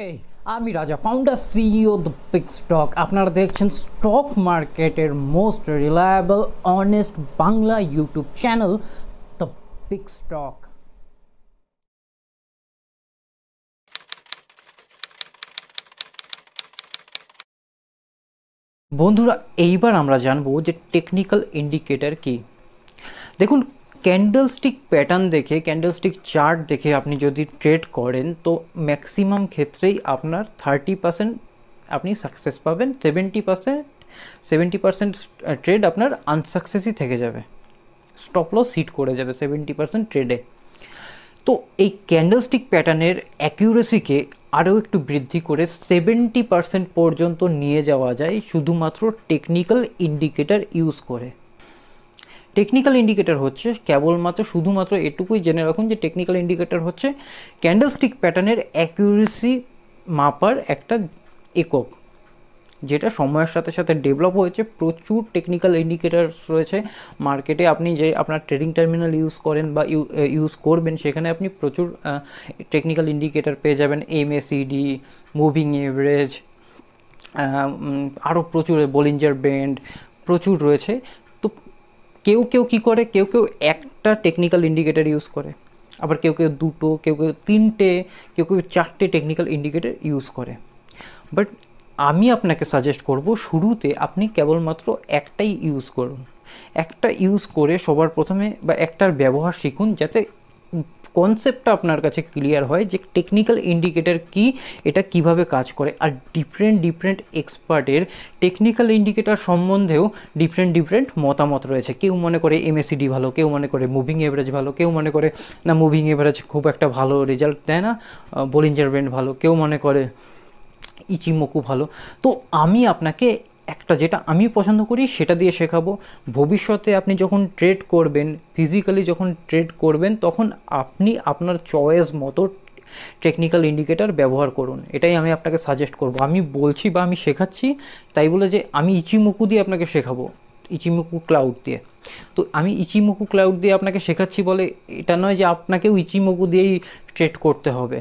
এই আমি রাজা founder CEO the big stock. আপনারা দেখছেন স্টক মার্কেটের most reliable honest Bangla YouTube channel the big stock. বন্ধুরা, এইবার আমরা জানবো যে টেকনিক্যাল ইন্ডিকেটর কি। দেখুন, ক্যান্ডেলস্টিক প্যাটার্ন দেখে, ক্যান্ডেলস্টিক চার্ট দেখে আপনি যদি ট্রেড করেন তো ম্যাক্সিমাম ক্ষেত্রেই আপনার 30% আপনি সাকসেস পাবেন, 70% ট্রেড আপনার আনসাকসেসই থেকে যাবে, স্টপ লস হিট করে যাবে 70% ট্রেডে। তো এই ক্যান্ডেলস্টিক প্যাটার্নের অ্যাকিউরেসিকে আরও একটু বৃদ্ধি করে 70% পর্যন্ত নিয়ে যাওয়া যায় শুধুমাত্র টেকনিক্যাল ইন্ডিকেটর ইউজ করে। টেকনিক্যাল ইন্ডিকেটর হচ্ছে কেবলমাত্র, শুধুমাত্র এটুকুই জেনে রাখুন যে টেকনিক্যাল ইন্ডিকেটর হচ্ছে ক্যান্ডেলস্টিক প্যাটার্নের অ্যাকিউরেসি মাপার একটা একক, যেটা সময়ের সাথে সাথে ডেভেলপ হয়েছে। প্রচুর টেকনিক্যাল ইন্ডিকেটর রয়েছে মার্কেটে। আপনি যে আপনার ট্রেডিং টার্মিনাল ইউজ করেন বা ইউজ করবেন, সেখানে আপনি প্রচুর টেকনিক্যাল ইন্ডিকেটর পেয়ে যাবেন। MACD, মুভিং এভারেজ, আরও প্রচুর বলিঞ্জার ব্যান্ড প্রচুর রয়েছে। তো কেউ কেউ কী করে, কেউ কেউ একটা টেকনিক্যাল ইন্ডিকেটর ইউজ করে, আবার কেউ কেউ দুটো, কেউ কেউ তিনটে, কেউ কেউ চারটে টেকনিক্যাল ইন্ডিকেটর ইউজ করে। বাট আমি আপনাকে সাজেস্ট করব শুরুতে আপনি কেবলমাত্র একটাই ইউজ করুন। একটা ইউজ করে সবার প্রথমে বা একটার ব্যবহার শিখুন, যাতে কনসেপ্টটা আপনার কাছে ক্লিয়ার হয় যে টেকনিক্যাল ইন্ডিকেটর কি, এটা কিভাবে কাজ করে। আর ডিফারেন্ট এক্সপার্টের টেকনিক্যাল ইন্ডিকেটর সম্বন্ধেও ডিফারেন্ট মতামত রয়েছে। কেউ মনে করে MACD ভালো, কেউ মনে করে মুভিং এভারেজ ভালো, কেউ মনে করে না মুভিং এভারেজ খুব একটা ভালো রেজাল্ট দেয় না, বলিঞ্জার ব্যান্ড ভালো, কেউ মনে করে ইচিমোকু ভালো। তো আমি আপনাকে একটা, যেটা আমি পছন্দ করি সেটা দিয়ে শেখাবো। ভবিষ্যতে আপনি যখন ট্রেড করবেন, ফিজিক্যালি যখন ট্রেড করবেন, তখন আপনি আপনার চয়েস মতো টেকনিক্যাল ইন্ডিকেটর ব্যবহার করুন। এটাই আমি আপনাকে সাজেস্ট করব। আমি বলছি বা আমি শেখাচ্ছি তাই বলে যে আমি ইচিমোকু দিয়ে আপনাকে শেখাবো, ইচিমোকু ক্লাউড দিয়ে। তো আমি ইচিমোকু ক্লাউড দিয়ে আপনাকে শেখাচ্ছি বলে এটা নয় যে আপনাকেও ইচিমোকু দিয়েই ট্রেড করতে হবে।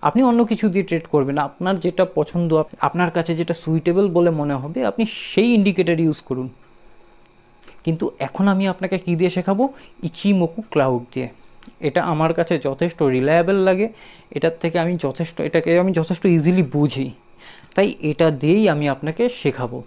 আপনি অন্য কিছু দিয়ে ট্রেড করবেন, আপনার যেটা পছন্দ, আপনার কাছে যেটা সুইটেবল বলে মনে হবে, আপনি সেই ইন্ডিকেটর ইউজ করুন। কিন্তু এখন আমি আপনাকে কী দিয়ে শেখাবো? ইচিমোকু ক্লাউড দিয়ে। এটা আমার কাছে যথেষ্ট রিলায়েবল লাগে, এটাকে আমি যথেষ্ট ইজিলি বুঝি, তাই এটা দিয়েই আমি আপনাকে শেখাবো।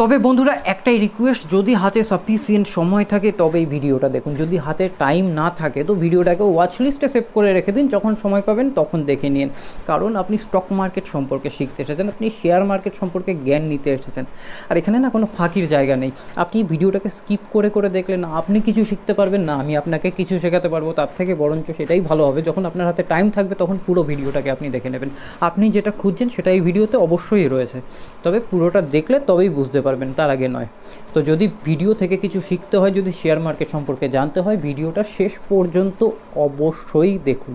তবে বন্ধুরা, একটাই রিকোয়েস্ট, যদি হাতে সাফিসিয়েন্ট সময় থাকে তবেই ভিডিওটা দেখুন। যদি হাতে টাইম না থাকে তো ভিডিওটাকে ওয়াচ লিস্টে সেভ করে রেখে দিন, যখন সময় পাবেন তখন দেখে নিন। কারণ আপনি স্টক মার্কেট সম্পর্কে শিখতে এসেছেন, আপনি শেয়ার মার্কেট সম্পর্কে জ্ঞান নিতে এসেছেন। আর এখানে না কোনো ফাঁকির জায়গা নেই। আপনি ভিডিওটাকে স্কিপ করে করে দেখলে না আপনি কিছু শিখতে পারবেন, না আমি আপনাকে কিছু শেখাতে পারবো। তার থেকে বরঞ্চ সেটাই ভালো হবে, যখন আপনার হাতে টাইম থাকবে তখন পুরো ভিডিওটাকে আপনি দেখে নেবেন। আপনি যেটা খুঁজছেন সেটা এই ভিডিওতে অবশ্যই রয়েছে, তবে পুরোটা দেখলে তবেই বুঝতে পারবেন, তার আগে নয়। তো যদি ভিডিও থেকে কিছু শিখতে হয়, যদি শেয়ার মার্কেট সম্পর্কে জানতে হয়, ভিডিওটা শেষ পর্যন্ত অবশ্যই দেখুন।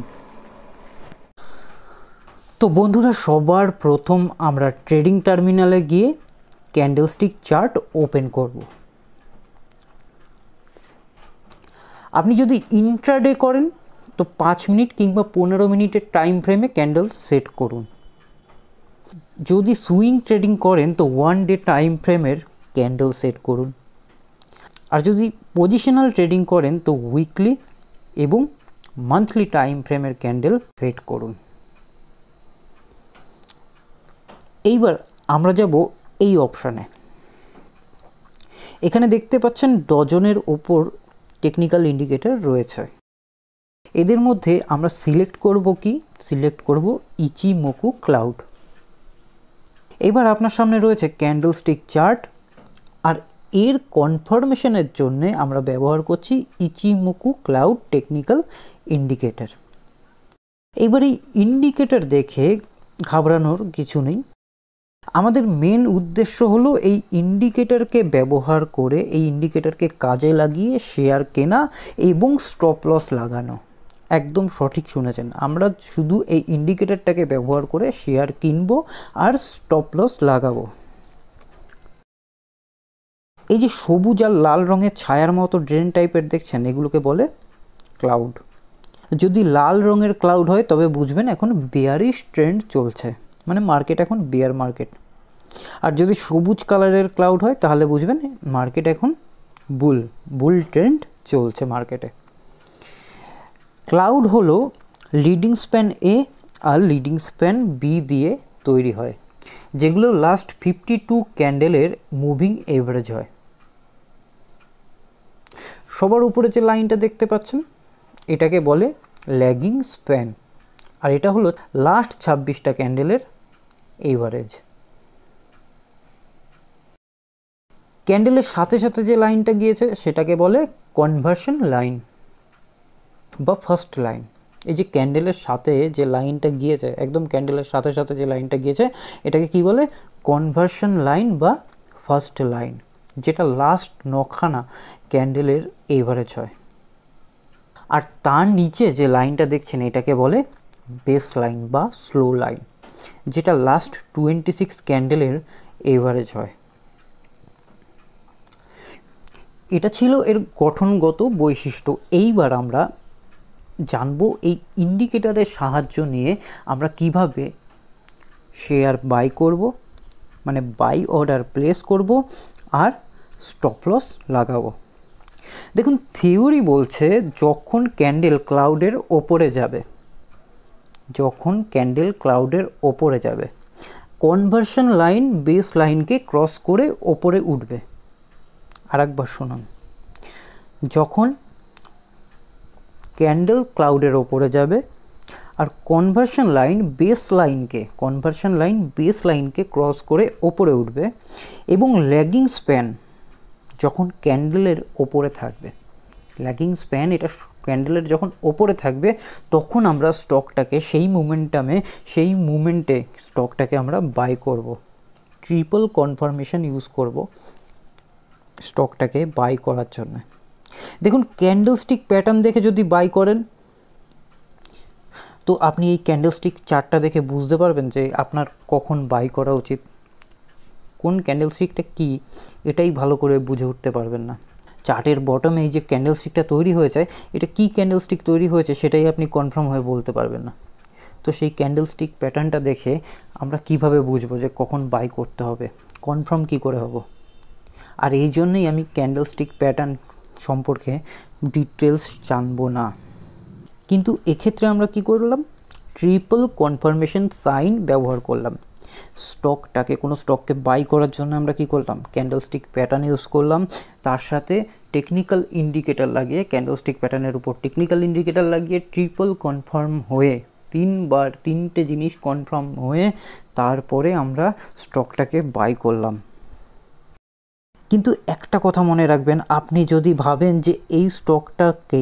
তো বন্ধুরা, সবার প্রথম আমরা ট্রেডিং টার্মিনালে গিয়ে ক্যান্ডেলস্টিক চার্ট ওপেন করব। আপনি যদি ইন্ট্রাডে করেন তো 5 মিনিট কিংবা 15 মিনিটের টাইম ফ্রেমে ক্যান্ডেল সেট করুন। যদি সুইং ট্রেডিং করেন তো 1 ডে টাইম ফ্রেমের ক্যান্ডেল সেট করুন। আর যদি পজিশনাল ট্রেডিং করেন তো উইকলি এবং মান্থলি টাইম ফ্রেমের ক্যান্ডেল সেট করুন। এইবার আমরা যাব এই অপশানে। এখানে দেখতে পাচ্ছেন ডজনের ওপর টেকনিক্যাল ইন্ডিকেটর রয়েছে। এদের মধ্যে আমরা সিলেক্ট করব ইচিমোকু ক্লাউড। এবার আপনার সামনে রয়েছে ক্যান্ডেলস্টিক চার্ট, আর এর কনফার্মেশনের জন্য আমরা ব্যবহার করছি ইচিমোকু ক্লাউড টেকনিক্যাল ইন্ডিকেটর। এবার এই ইন্ডিকেটর দেখে ঘাবড়ানোর কিছু নেই। আমাদের মেন উদ্দেশ্য হলো এই ইন্ডিকেটরকে ব্যবহার করে, এই ইন্ডিকেটরকে কাজে লাগিয়ে শেয়ার কেনা এবং স্টপ লস লাগানো। একদম সঠিক শুনেছেন, আমরা শুধু এই ইন্ডিকেটরটাকে ব্যবহার করে শেয়ার কিনবো আর স্টপ লস লাগাবো। এই যে সবুজ আর লাল রঙের ছায়ার মতো ড্রেন টাইপের দেখছেন, এগুলোকে বলে ক্লাউড। যদি লাল রঙের ক্লাউড হয় তবে বুঝবেন এখন বেয়ারিশ ট্রেন্ড চলছে, মানে মার্কেট এখন বেয়ার মার্কেট। আর যদি সবুজ কালারের ক্লাউড হয় তাহলে বুঝবেন মার্কেট এখন বুল ট্রেন্ড চলছে মার্কেটে। ক্লাউড হলো লিডিং স্প্যান এ আর লিডিং স্প্যান বি দিয়ে তৈরি হয়, যেগুলো লাস্ট 52 ক্যান্ডেলের মুভিং এভারেজ হয়। সবার উপরে যে লাইনটা দেখতে পাচ্ছেন এটাকে বলে ল্যাগিং স্প্যান, আর এটা হলো লাস্ট 26টা ক্যান্ডেলের এভারেজ। ক্যান্ডেলের সাথে সাথে যে লাইনটা গিয়েছে সেটাকে বলে কনভার্সন লাইন বা ফার্স্ট লাইন। এই যে ক্যান্ডেলের সাথে যে লাইনটা গিয়েছে, একদম ক্যান্ডেলের সাথে সাথে যে লাইনটা গিয়েছে এটাকে কি বলে কনভার্সন লাইন বা ফার্স্ট লাইন, যেটা লাস্ট 9খানা ক্যান্ডেলের এভারেজ হয়। আর তার নিচে যে লাইনটা দেখছেন এটাকে বলে বেস লাইন বা স্লো লাইন, যেটা লাস্ট 26 ক্যান্ডেলের এভারেজ হয়। এটা ছিল এর গঠনগত বৈশিষ্ট্য। এইবার আমরা জানবো এই ইন্ডিকেটরের সাহায্য নিয়ে আমরা কিভাবে শেয়ার বাই করব, মানে বাই অর্ডার প্লেস করব আর স্টপ লস লাগাবো। দেখুন, থিওরি বলছে যখন ক্যান্ডেল ক্লাউডের ওপরে যাবে কনভার্সন লাইন বেস লাইনকে ক্রস করে ওপরে উঠবে। আরেকবার শুনুন, যখন ক্যান্ডেল ক্লাউডের ওপরে যাবে আর কনভার্সন লাইন বেস লাইনকে ক্রস করে ওপরে উঠবে, এবং ল্যাগিং স্প্যান যখন ক্যান্ডেলের ওপরে থাকবে, এটা ক্যান্ডেলের যখন ওপরে থাকবে তখন আমরা স্টকটাকে সেই মুমেন্টে স্টকটাকে আমরা বাই করব। ট্রিপল কনফার্মেশন ইউজ করব স্টকটাকে বাই করার জন্য। দেখুন, ক্যান্ডেলস্টিক প্যাটার্ন দেখে যদি বাই করেন তো আপনি এই ক্যান্ডেলস্টিক চার্টটা দেখে বুঝতে পারবেন যে আপনার কখন বাই করা উচিত। কোন ক্যান্ডেলস্টিকটা কি এটাই ভালো করে বুঝে উঠতে পারবেন না। চার্টের বটমে এই যে ক্যান্ডেলস্টিকটা তৈরি হয়েছে, এটা কি ক্যান্ডেলস্টিক তৈরি হয়েছে সেটাই আপনি কনফার্ম হয়ে বলতে পারবেন না। তো সেই ক্যান্ডেলস্টিক প্যাটার্নটা দেখে আমরা কিভাবে বুঝবো যে কখন বাই করতে হবে, কনফার্ম কি করে হব। আর এই জন্যই আমি ক্যান্ডেলস্টিক প্যাটার্ন সম্পর্কে ডিটেলস জানবো না। কিন্তু এক্ষেত্রে আমরা কি করলাম, ট্রিপল কনফার্মেশন সাইন ব্যবহার করলাম। কোনো স্টককে বাই করার জন্য আমরা কি করলাম, ক্যান্ডেলস্টিক প্যাটার্ন ইউজ করলাম, তার সাথে টেকনিক্যাল ইন্ডিকেটর লাগিয়ে, ক্যান্ডেলস্টিক প্যাটার্নের উপর টেকনিক্যাল ইন্ডিকেটর লাগিয়ে ট্রিপল কনফার্ম হয়ে, 3টে জিনিস কনফার্ম হয়ে তারপরে আমরা স্টকটাকে বাই করলাম। কিন্তু একটা কথা মনে রাখবেন, আপনি যদি ভাবেন যে এই স্টকটাকে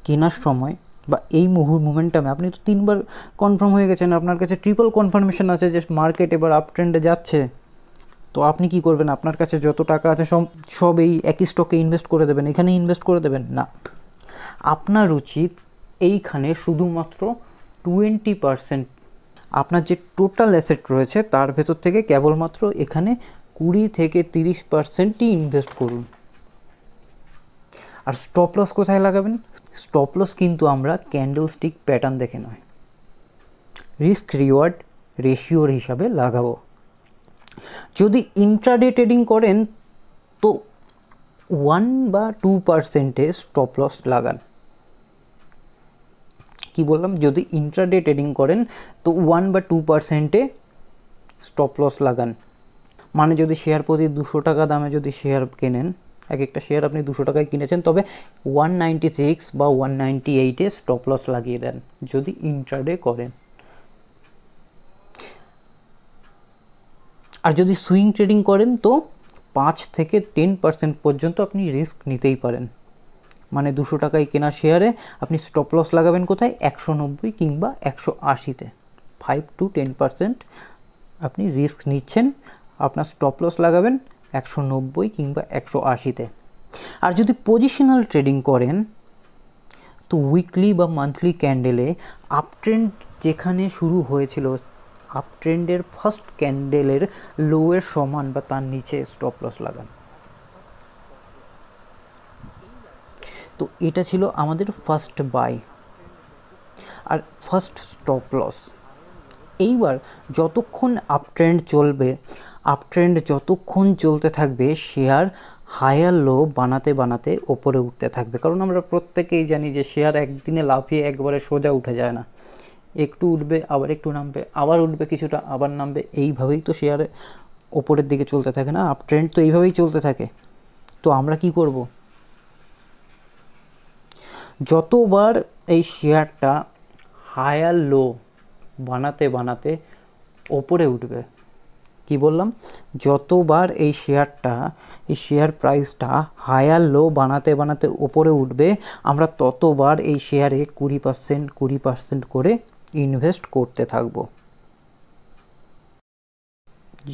কেনার সময় বা এই মোমেন্টামে আপনি তো 3বার কনফার্ম হয়ে গেছেন, আপনার কাছে ট্রিপল কনফার্মেশন আছে যে মার্কেট এবার আপ ট্রেন্ডে যাচ্ছে, তো আপনি কি করবেন, আপনার কাছে যত টাকা আছে সব এই একই স্টকে ইনভেস্ট করে দেবেন, এখানে ইনভেস্ট করে দেবেন না। আপনার উচিত এইখানে শুধুমাত্র 20%, আপনার যে টোটাল অ্যাসেট রয়েছে তার ভেতর থেকে কেবলমাত্র এখানে 20 থেকে 30%ই ইনভেস্ট করুন। আর স্টপ লস কোথায় লাগাবেন? স্টপ লস কিন্তু আমরা ক্যান্ডেলস্টিক প্যাটার্ন দেখে নয়, রিস্ক রিওয়ার্ড রেশিওর হিসাবে লাগাবো। যদি ইন্ট্রাডে ট্রেডিং করেন তো 1 বা 2% স্টপ লস লাগান। কি বললাম, যদি ইন্ট্রাডে ট্রেডিং করেন তো 1 বা 2% স্টপ লস লাগান। মানে যদি শেয়ার প্রতি 200 টাকা দামে যদি শেয়ার কেনেন, এক একটা শেয়ার আপনি 200 টাকায় কিনেছেন, তবে 196 বা 198 স্টপ লস লাগিয়ে দেন যদি ইন্ট্রাডে করেন। আর যদি সুইং ট্রেডিং করেন তো 5 থেকে 10% পর্যন্ত আপনি রিস্ক নিতেই পারেন। মানে 200 টাকায় কেনা শেয়ারে আপনি স্টপ লস লাগাবেন কোথায়, 190 কিংবা 180-তে। 5 to 10% আপনি রিস্ক নিচ্ছেন, আপনার স্টপ লস লাগাবেন 190 কিংবা 180-তে। আর যদি পজিশনাল ট্রেডিং করেন তো উইকলি বা মান্থলি ক্যান্ডেলে আপ ট্রেন্ড যেখানে শুরু হয়েছিল, আপ ট্রেন্ডের ফার্স্ট ক্যান্ডেলের লোয়ের সমান বা তার নিচে স্টপ লস লাগান। তো এটা ছিল আমাদের ফার্স্ট বাই। আর ফার্স্ট স্টপ লস। এইবার যতক্ষণ আপট্রেন্ড চলবে, আপট্রেন্ড যতক্ষণ চলতে থাকবে, শেয়ার হায়ার লো বানাতে বানাতে ওপরে উঠতে থাকবে। কারণ আমরা প্রত্যেকেই জানি যে শেয়ার একদিনে লাফিয়ে একবারে সোজা উঠে যায় না, একটু উঠবে আবার একটু নামবে, আবার উঠবে কিছুটা আবার নামবে, এইভাবেই তো শেয়ারে ওপরের দিকে চলতে থাকে না, আপট্রেন্ড তো এইভাবেই চলতে থাকে। তো আমরা কি করব? যতবার এই শেয়ারটা হায়ার লো বানাতে বানাতে ওপরে উঠবে, কি বললাম, যতবার এই শেয়ারটা, এই শেয়ার প্রাইসটা হায়ার লো বানাতে বানাতে ওপরে উঠবে, আমরা ততবার এই শেয়ারে 20% করে ইনভেস্ট করতে থাকব।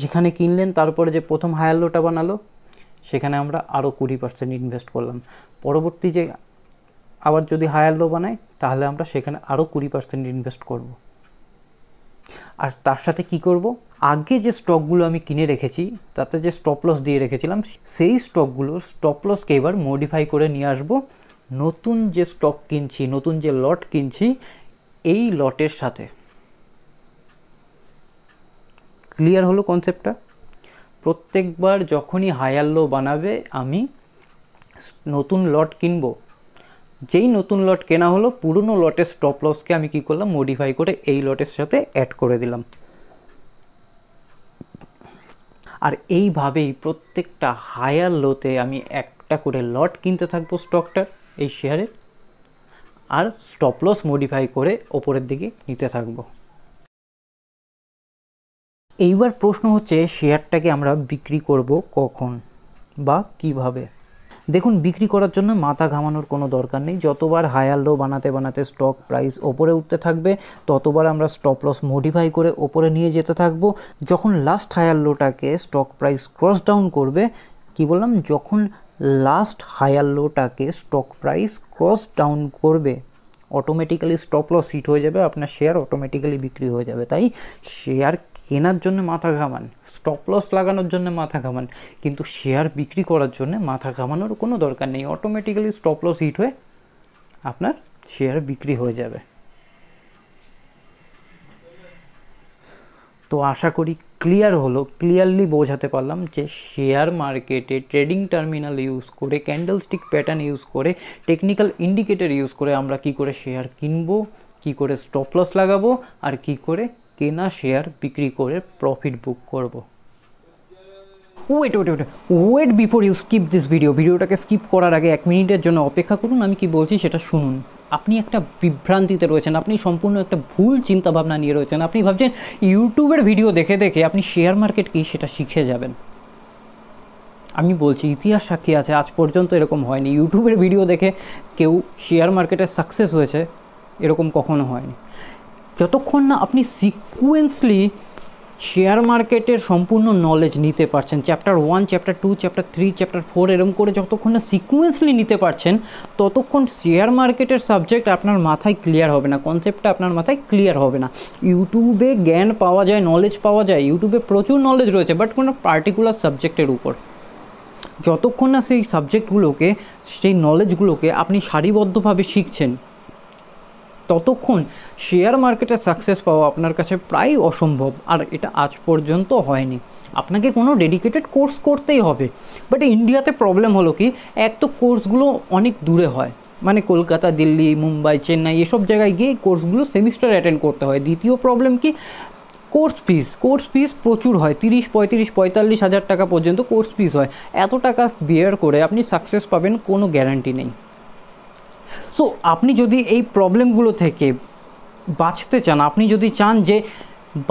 যেখানে কিনলেন তারপরে যে প্রথম হায়ার লোটা বানালো, সেখানে আমরা আরও 20% ইনভেস্ট করলাম। পরবর্তী যে আবার যদি হায়ার লো বানাই, তাহলে আমরা সেখানে আরও 20% ইনভেস্ট করব। আর তার সাথে কি করব, আগে যে স্টকগুলো আমি কিনে রেখেছি তাতে যে স্টপ লস দিয়ে রেখেছিলাম, সেই স্টকগুলোর স্টপ লসকে এবার মডিফাই করে নিয়ে আসব নতুন যে স্টক কিনছি, নতুন যে লট কিনছি, এই লটের সাথে। ক্লিয়ার হলো কনসেপ্টটা? প্রত্যেকবার যখনই হায়ার লো বানাবে আমি নতুন লট কিনব, যেই নতুন লট কেনা হলো, পুরনো লটের স্টপ লসকে আমি কি করলাম, মডিফাই করে এই লটের সাথে অ্যাড করে দিলাম। আর এইভাবেই প্রত্যেকটা হায়ার লোতে আমি একটা করে লট কিনতে থাকবো স্টকটার, এই শেয়ারের, আর স্টপ লস মডিফাই করে ওপরের দিকে নিতে থাকবো। এইবার প্রশ্ন হচ্ছে, শেয়ারটাকে আমরা বিক্রি করব কখন বা কিভাবে? দেখুন, বিক্রি করার জন্য মাথা ঘামানোর কোনো দরকার নেই। যতবার হায়ার লো বানাতে বানাতে স্টক প্রাইস ওপরে উঠতে থাকবে, ততবার আমরা স্টপ লস মডিফাই করে ওপরে নিয়ে যেতে থাকবো। যখন লাস্ট হায়ার লোটাকে স্টক প্রাইস ক্রস ডাউন করবে, কি বললাম, যখন লাস্ট হায়ার লোটাকে স্টক প্রাইস ক্রস ডাউন করবে, অটোমেটিক্যালি স্টপ লস হিট হয়ে যাবে, আপনার শেয়ার অটোমেটিক্যালি বিক্রি হয়ে যাবে। তাই শেয়ার কেনার জন্য মাথা ঘামান, স্টপ লস লাগানোর জন্য মাথা ঘামান, কিন্তু শেয়ার বিক্রি করার জন্য মাথা ঘামানোর কোনো দরকার নেই। অটোমেটিক্যালি স্টপ লস হিট হয়ে আপনার শেয়ার বিক্রি হয়ে যাবে। তো আশা করি ক্লিয়ার হলো, ক্লিয়ারলি বোঝাতে পারলাম যে শেয়ার মার্কেটে ট্রেডিং টার্মিনাল ইউজ করে, ক্যান্ডেলস্টিক প্যাটার্ন ইউজ করে, টেকনিক্যাল ইন্ডিকেটর ইউজ করে আমরা কি করে শেয়ার কিনবো, কি করে স্টপ লস লাগাবো, আর কি করে কেনা শেয়ার বিক্রি করে প্রফিট বুক করব। Wait before you skip this ভিডিওটাকে স্কিপ করার আগে 1 মিনিটের জন্য অপেক্ষা করুন, আমি কি বলছি সেটা শুনুন। আপনি একটা বিভ্রান্তিতে রয়েছেন, আপনি সম্পূর্ণ একটা ভুল চিন্তাভাবনা নিয়ে রয়েছেন। আপনি ভাবছেন ইউটিউবের ভিডিও দেখে দেখে আপনি শেয়ার মার্কেট কী সেটা শিখে যাবেন। আমি বলছি, ইতিহাস সাক্ষী আছে, আজ পর্যন্ত এরকম হয়নি। ইউটিউবের ভিডিও দেখে কেউ শেয়ার মার্কেটে সাকসেস হয়েছে এরকম কখনো হয়নি। যতক্ষণ না আপনি সিকুয়েন্সলি শেয়ার মার্কেটের সম্পূর্ণ নলেজ নিতে পারছেন, চ্যাপ্টার 1, চ্যাপ্টার 2, চ্যাপ্টার 3, চ্যাপ্টার 4 এরকম করে যতক্ষণ না সিকুয়েন্সলি নিতে পারছেন, ততক্ষণ শেয়ার মার্কেটের সাবজেক্ট আপনার মাথায় ক্লিয়ার হবে না, কনসেপ্টটা আপনার মাথায় ক্লিয়ার হবে না। ইউটিউবে জ্ঞান পাওয়া যায়, নলেজ পাওয়া যায়, ইউটিউবে প্রচুর নলেজ রয়েছে, বাট কোনো পার্টিকুলার সাবজেক্টের উপর। যতক্ষণ না সেই সাবজেক্টগুলোকে, সেই নলেজগুলোকে আপনি সারিবদ্ধভাবে শিখছেন, ততক্ষণ শেয়ার মার্কেটে সাকসেস পাওয়া আপনার কাছে প্রায় অসম্ভব। আর এটা আজ পর্যন্ত হয়নি। আপনাকে কোনো ডেডিকেটেড কোর্স করতেই হবে। বাট ইন্ডিয়াতে প্রবলেম হলো কি, এক তো কোর্সগুলো অনেক দূরে হয়, মানে কলকাতা, দিল্লি, মুম্বাই, চেন্নাই এসব জায়গায় গিয়ে কোর্সগুলো সেমিস্টার অ্যাটেন্ড করতে হয়। দ্বিতীয় প্রবলেম কি, কোর্স ফিস প্রচুর হয়, 30-45 হাজার টাকা পর্যন্ত কোর্স ফিস হয়। এত টাকা বিয়ার করে আপনি সাকসেস পাবেন কোনো গ্যারান্টি নেই। সো আপনি যদি এই প্রবলেমগুলো থেকে বাঁচতে চান, আপনি যদি চান যে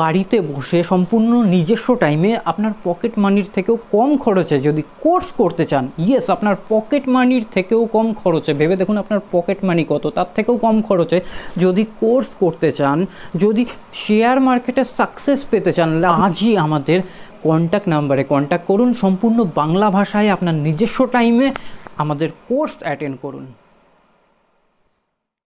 বাড়িতে বসে সম্পূর্ণ নিজস্ব টাইমে আপনার পকেট মানির থেকেও কম খরচে যদি কোর্স করতে চান, ইয়েস, আপনার পকেট মানির থেকেও কম খরচে, ভেবে দেখুন আপনার পকেট মানি কত, তার থেকেও কম খরচে যদি কোর্স করতে চান, যদি শেয়ার মার্কেটে সাকসেস পেতে চান, আজই আমাদের কন্ট্যাক্ট নাম্বারে কন্ট্যাক্ট করুন, সম্পূর্ণ বাংলা ভাষায় আপনার নিজস্ব টাইমে আমাদের কোর্স অ্যাটেন্ড করুন।